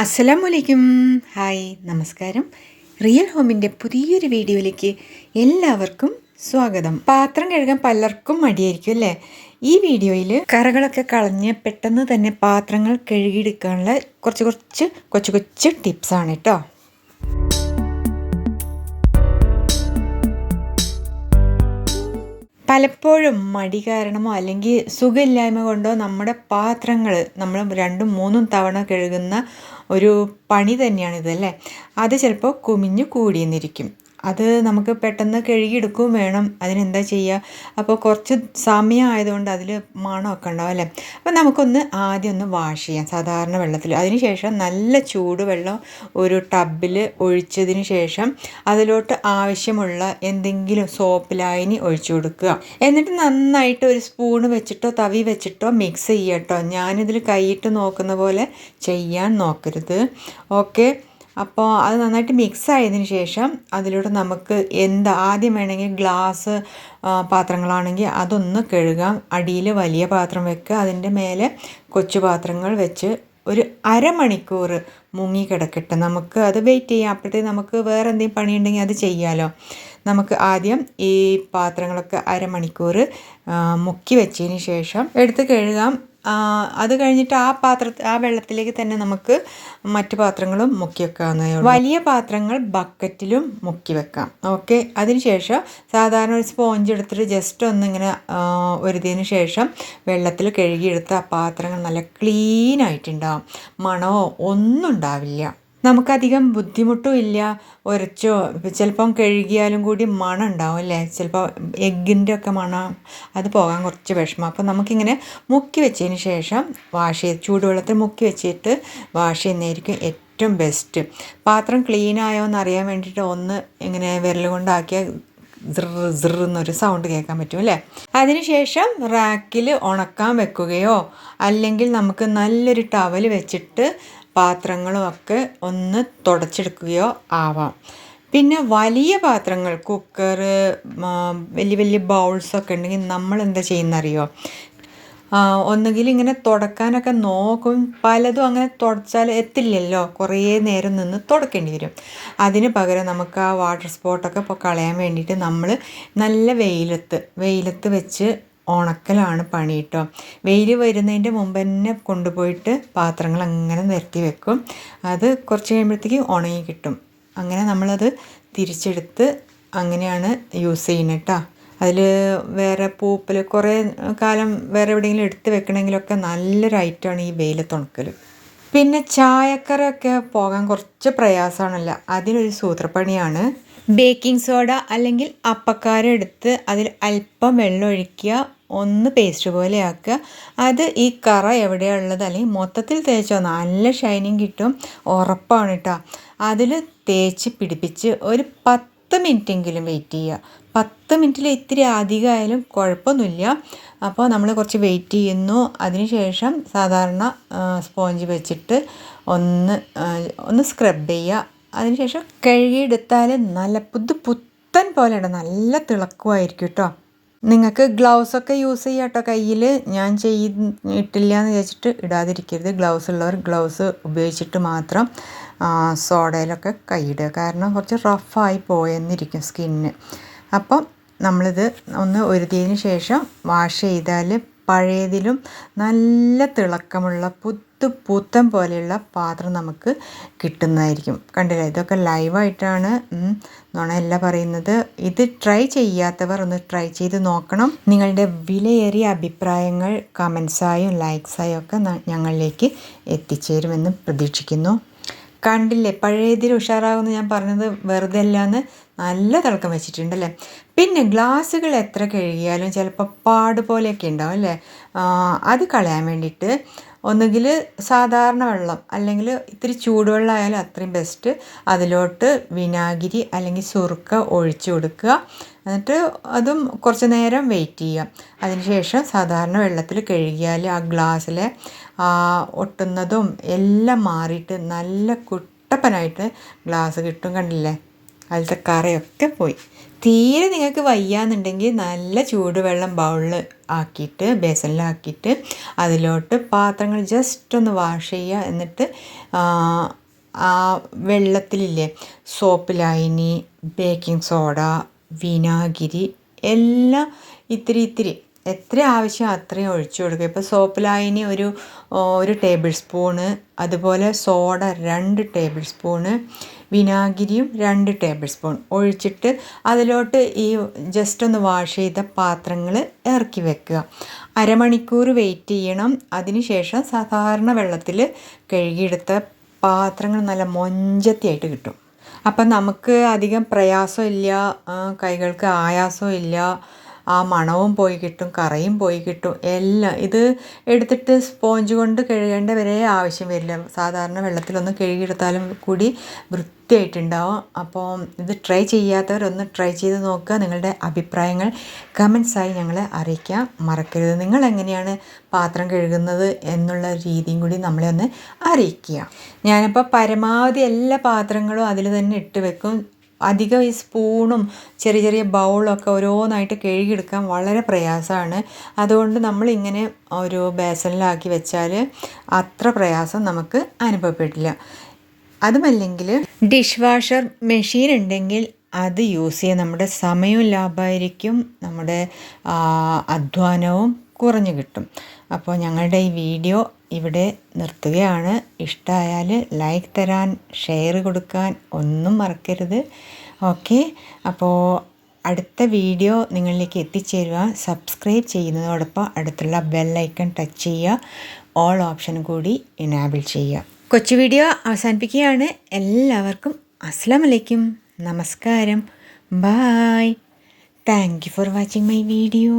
അസ്സലാമലൈക്കും. ഹായ്, നമസ്കാരം. റിയൽ ഹോമിൻ്റെ പുതിയൊരു വീഡിയോയിലേക്ക് എല്ലാവർക്കും സ്വാഗതം. പാത്രം കഴുകാൻ പലർക്കും മടിയായിരിക്കും അല്ലേ? ഈ വീഡിയോയിൽ കറകളൊക്കെ കളഞ്ഞ് പെട്ടെന്ന് തന്നെ പാത്രങ്ങൾ കഴുകിയെടുക്കാനുള്ള കുറച്ച് കൊച്ചു ടിപ്സാണ് കേട്ടോ. പലപ്പോഴും മടി കാരണമോ അല്ലെങ്കിൽ സുഖമില്ലായ്മ കൊണ്ടോ നമ്മുടെ പാത്രങ്ങൾ നമ്മൾ 2-3 തവണ കഴുകുന്ന ഒരു പണി തന്നെയാണിതല്ലേ. അത് ചിലപ്പോൾ കുമിഞ്ഞു കൂടിയെന്നിരിക്കും. അത് നമുക്ക് പെട്ടെന്ന് കഴുകിയെടുക്കുകയും വേണം. അതിനെന്താ ചെയ്യുക? അപ്പോൾ കുറച്ച് സമയമായതുകൊണ്ട് അതിൽ മണമൊക്കെ ഉണ്ടാവും അല്ലേ. അപ്പോൾ നമുക്കൊന്ന് ആദ്യം ഒന്ന് വാഷ് ചെയ്യാം സാധാരണ വെള്ളത്തിൽ. അതിനുശേഷം നല്ല ചൂടുവെള്ളം ഒരു ടബിൽ ഒഴിച്ചതിന് ശേഷം അതിലോട്ട് ആവശ്യമുള്ള എന്തെങ്കിലും സോപ്പ് ലായനി ഒഴിച്ചു കൊടുക്കുക. എന്നിട്ട് നന്നായിട്ട് ഒരു സ്പൂണ് വെച്ചിട്ടോ തവി വെച്ചിട്ടോ മിക്സ് ചെയ്യുക കേട്ടോ. ഞാനിതിൽ കൈയിട്ട് നോക്കുന്ന പോലെ ചെയ്യാൻ നോക്കരുത്. ഓക്കെ. അപ്പോൾ അത് നന്നായിട്ട് മിക്സ് ആയതിന് ശേഷം അതിലൂടെ നമുക്ക് ആദ്യം വേണമെങ്കിൽ ഗ്ലാസ് പാത്രങ്ങളാണെങ്കിൽ അതൊന്ന് കഴുകാം. അടിയിൽ വലിയ പാത്രം വെക്കുക, അതിൻ്റെ മേലെ കൊച്ചു പാത്രങ്ങൾ വെച്ച് ഒരു അരമണിക്കൂർ മുങ്ങി കിടക്കട്ടെ. നമുക്ക് അത് വെയിറ്റ് ചെയ്യാം. അപ്പോഴത്തേക്ക് നമുക്ക് വേറെ എന്തെങ്കിലും പണിയുണ്ടെങ്കിൽ അത് ചെയ്യാമല്ലോ. നമുക്ക് ആദ്യം ഈ പാത്രങ്ങളൊക്കെ അരമണിക്കൂർ മുക്കി വെച്ചതിന് ശേഷം എടുത്ത് കഴുകാം. അത് കഴിഞ്ഞിട്ട് ആ വെള്ളത്തിലേക്ക് തന്നെ നമുക്ക് മറ്റു പാത്രങ്ങളും മുക്കി വെക്കാവുന്നതേ ഉള്ളൂ. വലിയ പാത്രങ്ങൾ ബക്കറ്റിലും മുക്കി വെക്കാം. ഓക്കെ. അതിനുശേഷം സാധാരണ ഒരു സ്പോഞ്ച് എടുത്തിട്ട് ജസ്റ്റ് ഒന്നിങ്ങനെ ഒരുതിന് ശേഷം വെള്ളത്തിൽ കഴുകിയെടുത്ത് ആ പാത്രങ്ങൾ നല്ല ക്ലീൻ ആയിട്ടുണ്ടാവും. മണമോ ഒന്നും ഉണ്ടാവില്ല. നമുക്കധികം ബുദ്ധിമുട്ടും ഇല്ല. ഉരച്ചോ ചിലപ്പം കഴുകിയാലും കൂടി മണം ഉണ്ടാവും അല്ലേ. ചിലപ്പോൾ എഗ്ഗിൻ്റെ ഒക്കെ മണം അത് പോകാൻ കുറച്ച് വിഷമം. അപ്പോൾ നമുക്കിങ്ങനെ മുക്കി വെച്ചതിന് ശേഷം ചൂടുവെള്ളത്തിൽ മുക്കി വെച്ചിട്ട് വാഷ് ചെയ്യുന്നതായിരിക്കും ഏറ്റവും ബെസ്റ്റ്. പാത്രം ക്ലീൻ ആയോ എന്നറിയാൻ വേണ്ടിയിട്ട് ഒന്ന് ഇങ്ങനെ വിരൽ കൊണ്ടാക്കിയാൽ എന്നൊരു സൗണ്ട് കേൾക്കാൻ പറ്റും അല്ലേ. അതിനുശേഷം റാക്കിൽ ഉണക്കാൻ വെക്കുകയോ അല്ലെങ്കിൽ നമുക്ക് നല്ലൊരു ടവൽ വെച്ചിട്ട് പാത്രങ്ങളും ഒക്കെ ഒന്ന് തുടച്ചെടുക്കുകയോ ആവാം. പിന്നെ വലിയ പാത്രങ്ങൾ കുക്കർ വലിയ ബൗൾസൊക്കെ ഉണ്ടെങ്കിൽ നമ്മൾ എന്താ ചെയ്യുന്നറിയോ, ഒന്നുകിൽ ഇങ്ങനെ തുടക്കാനൊക്കെ നോക്കും. പലതും അങ്ങനെ തുടച്ചാൽ എത്തില്ലല്ലോ, കുറേ നേരം നിന്ന് തുടക്കേണ്ടി വരും. അതിന് പകരം നമുക്ക് ആ വാട്ടർ സ്പോട്ടൊക്കെ ഇപ്പോൾ കളയാൻ വേണ്ടിയിട്ട് നമ്മൾ നല്ല വെയിലത്ത് വെച്ച് ഉണക്കലാണ് പണി കേട്ടോ. വെയിൽ വരുന്നതിൻ്റെ മുമ്പ് തന്നെ കൊണ്ടുപോയിട്ട് പാത്രങ്ങൾ അങ്ങനെ നിരത്തി വെക്കും. അത് കുറച്ച് കഴിയുമ്പോഴത്തേക്ക് ഉണങ്ങി കിട്ടും. അങ്ങനെ നമ്മളത് തിരിച്ചെടുത്ത് അങ്ങനെയാണ് യൂസ് ചെയ്യുന്നത് കേട്ടോ. അതിൽ വേറെ പൂപ്പൽ കുറേ കാലം വേറെ എവിടെയെങ്കിലും എടുത്ത് വെക്കണമെങ്കിലൊക്കെ നല്ലൊരു ഐറ്റമാണ് ഈ വെയിലത്ത് ഉണക്കൽ. പിന്നെ ചായക്കറയൊക്കെ പോകാൻ കുറച്ച് പ്രയാസമാണല്ലോ. അതിനൊരു സൂത്രപ്പണിയാണ്. ബേക്കിംഗ് സോഡ അല്ലെങ്കിൽ അപ്പക്കാരം എടുത്ത് അതിൽ അല്പം വെള്ളം ഒഴിക്കുക, ഒന്ന് പേസ്റ്റ് പോലെ ആക്കുക. അത് ഈ കറ എവിടെയുള്ളത് അല്ലെങ്കിൽ മൊത്തത്തിൽ തേച്ചോ നല്ല ഷൈനിങ് കിട്ടും, ഉറപ്പാണ് കേട്ടോ. അതിൽ തേച്ച് പിടിപ്പിച്ച് ഒരു 10 മിനിറ്റെങ്കിലും വെയിറ്റ് ചെയ്യുക. 10 മിനിറ്റിൽ ഇത്തിരി അധികമായാലും കുഴപ്പമൊന്നുമില്ല. അപ്പോൾ നമ്മൾ കുറച്ച് വെയിറ്റ് ചെയ്യുന്നു. അതിനുശേഷം സാധാരണ സ്പോഞ്ച് വെച്ചിട്ട് ഒന്ന് സ്ക്രബ് ചെയ്യുക. അതിനുശേഷം കഴുകിയെടുത്താൽ നല്ല പുത്തൻ പോലെയുണ്ട്, നല്ല തിളക്കമായിരിക്കും കേട്ടോ. നിങ്ങൾക്ക് ഗ്ലൗസൊക്കെ യൂസ് ചെയ്യാം കേട്ടോ കയ്യിൽ. ഞാൻ ഇട്ടില്ല എന്ന് വിചാരിച്ചിട്ട് ഇടാതിരിക്കരുത്. ഗ്ലൗസ് ഉള്ളവർ ഗ്ലൗസ് ഉപയോഗിച്ചിട്ട് മാത്രം സോഡയിലൊക്കെ കൈയിടുക. കാരണം കുറച്ച് റഫായി പോയെന്നിരിക്കും സ്കിന്ന്. അപ്പം നമ്മളിത് ഒന്ന് ഒരുതിയതിന് ശേഷം വാഷ് ചെയ്താൽ പഴയതിലും നല്ല തിളക്കമുള്ള പുത്തൻ പോലെയുള്ള പാത്രം നമുക്ക് കിട്ടുന്നതായിരിക്കും. കണ്ടില്ലേ, ഇതൊക്കെ ലൈവായിട്ടാണ്, നുണയല്ല പറയുന്നത്. ഇത് ട്രൈ ചെയ്യാത്തവർ ഒന്ന് ട്രൈ ചെയ്ത് നോക്കണം. നിങ്ങളുടെ വിലയേറിയ അഭിപ്രായങ്ങൾ കമൻസായും ലൈക്സായും ഒക്കെ ഞങ്ങളിലേക്ക് എത്തിച്ചേരുമെന്ന് പ്രതീക്ഷിക്കുന്നു. കണ്ടില്ലേ, പഴയതിൽ ഉഷാറാകുമെന്ന് ഞാൻ പറഞ്ഞത് വെറുതെ അല്ലാന്ന് നല്ല തിളക്കം വെച്ചിട്ടുണ്ടല്ലേ. പിന്നെ ഗ്ലാസ്സുകൾ എത്ര കഴുകിയാലും ചിലപ്പോൾ പാട് പോലെയൊക്കെ ഉണ്ടാവും അല്ലേ. അത് കളയാൻ വേണ്ടിയിട്ട് ഒന്നുകിൽ സാധാരണ വെള്ളം അല്ലെങ്കിൽ ഇത്തിരി ചൂടുവെള്ളം ആയാലും അത്രയും ബെസ്റ്റ്. അതിലോട്ട് വിനാഗിരി അല്ലെങ്കിൽ സുറുക്ക ഒഴിച്ചു കൊടുക്കുക. എന്നിട്ട് അതും കുറച്ച് നേരം വെയിറ്റ് ചെയ്യുക. അതിനുശേഷം സാധാരണ വെള്ളത്തിൽ കഴുകിയാൽ ആ ഗ്ലാസ്സിലെ ഒട്ടുന്നതും എല്ലാം മാറിയിട്ട് നല്ല കുട്ടപ്പനായിട്ട് ഗ്ലാസ് കിട്ടും. കണ്ടില്ലേ, അതിലത്തെ കറയൊക്കെ പോയി. തീരെ നിങ്ങൾക്ക് വയ്യാന്നുണ്ടെങ്കിൽ നല്ല ചൂടുവെള്ളം ബൗളിൽ ആക്കിയിട്ട് ബേസനിലാക്കിയിട്ട് അതിലോട്ട് പാത്രങ്ങൾ ജസ്റ്റ് ഒന്ന് വാഷ് ചെയ്യുക. എന്നിട്ട് ആ വെള്ളത്തിലില്ലേ സോപ്പ് ലായനി, ബേക്കിംഗ് സോഡ, വിനാഗിരി എല്ലാം ഇത്തിരി എത്ര ആവശ്യം അത്രയും ഒഴിച്ചു കൊടുക്കുക. ഇപ്പോൾ സോപ്പ് ലായനി ഒരു ടേബിൾ സ്പൂണ്, അതുപോലെ സോഡ 2 ടേബിൾ സ്പൂണ്, വിനാഗിരിയും 2 ടേബിൾ സ്പൂൺ ഒഴിച്ചിട്ട് അതിലോട്ട് ഈ ജസ്റ്റ് ഒന്ന് വാഷ് ചെയ്ത പാത്രങ്ങൾ ഇറക്കി വെക്കുക. അരമണിക്കൂർ വെയിറ്റ് ചെയ്യണം. അതിനുശേഷം സാധാരണ വെള്ളത്തിൽ കഴുകിയെടുത്ത പാത്രങ്ങൾ നല്ല മൊഞ്ചത്തിയായിട്ട് കിട്ടും. അപ്പം നമുക്ക് അധികം പ്രയാസമില്ല, കൈകൾക്ക് ആയാസമില്ല, ആ മണവും പോയി കിട്ടും, കറയും പോയി കിട്ടും. എല്ലാം ഇത് എടുത്തിട്ട് സ്പോഞ്ച് കൊണ്ട് കഴുകേണ്ട വരെ ആവശ്യം വരില്ല. സാധാരണ വെള്ളത്തിലൊന്ന് കഴുകിയെടുത്താലും കൂടി വൃത്തിയായിട്ടുണ്ടാവും. അപ്പോൾ ഇത് ട്രൈ ചെയ്യാത്തവരൊന്ന് ട്രൈ ചെയ്ത് നോക്കുക. നിങ്ങളുടെ അഭിപ്രായങ്ങൾ കമൻസായി ഞങ്ങളെ അറിയിക്കാൻ മറക്കരുത്. നിങ്ങൾ എങ്ങനെയാണ് പാത്രം കഴുകുന്നത് എന്നുള്ള രീതിയും കൂടി നമ്മളെ ഒന്ന് അറിയിക്കുക. ഞാനപ്പോൾ പരമാവധി എല്ലാ പാത്രങ്ങളും അതിൽ തന്നെ ഇട്ട് വെക്കും. അധികം ഈ സ്പൂണും ചെറിയ ബൗളൊക്കെ ഓരോന്നായിട്ട് കഴുകിയെടുക്കാൻ വളരെ പ്രയാസമാണ്. അതുകൊണ്ട് നമ്മളിങ്ങനെ ഒരു ബേസനിലാക്കി വെച്ചാൽ അത്ര പ്രയാസം നമുക്ക് അനുഭവപ്പെട്ടില്ല. അതുമല്ലെങ്കിൽ ഡിഷ് വാഷർ മെഷീൻ ഉണ്ടെങ്കിൽ അത് യൂസ് ചെയ്യാൻ നമ്മുടെ സമയവും ലാഭമായിരിക്കും, നമ്മുടെ അധ്വാനവും കുറഞ്ഞു കിട്ടും. അപ്പോൾ ഞങ്ങളുടെ ഈ വീഡിയോ ഇവിടെ നിർത്തുകയാണ്. ഇഷ്ടമായാൽ ലൈക്ക് തരാൻ, ഷെയർ കൊടുക്കാൻ ഒന്നും മറക്കരുത്. ഓക്കെ, അപ്പോൾ അടുത്ത വീഡിയോ നിങ്ങളിലേക്ക് എത്തിച്ചേരുവാൻ സബ്സ്ക്രൈബ് ചെയ്യുന്നതോടൊപ്പം അടുത്തുള്ള ബെല്ലൈക്കൺ ടച്ച് ചെയ്യുക. ഓൾ ഓപ്ഷൻ കൂടി എനേബിൾ ചെയ്യുക. കൊച്ചു വീഡിയോ അവസാനിപ്പിക്കുകയാണ്. എല്ലാവർക്കും അസ്സലാമു അലൈക്കും, നമസ്കാരം, bye. Thank you for watching my video.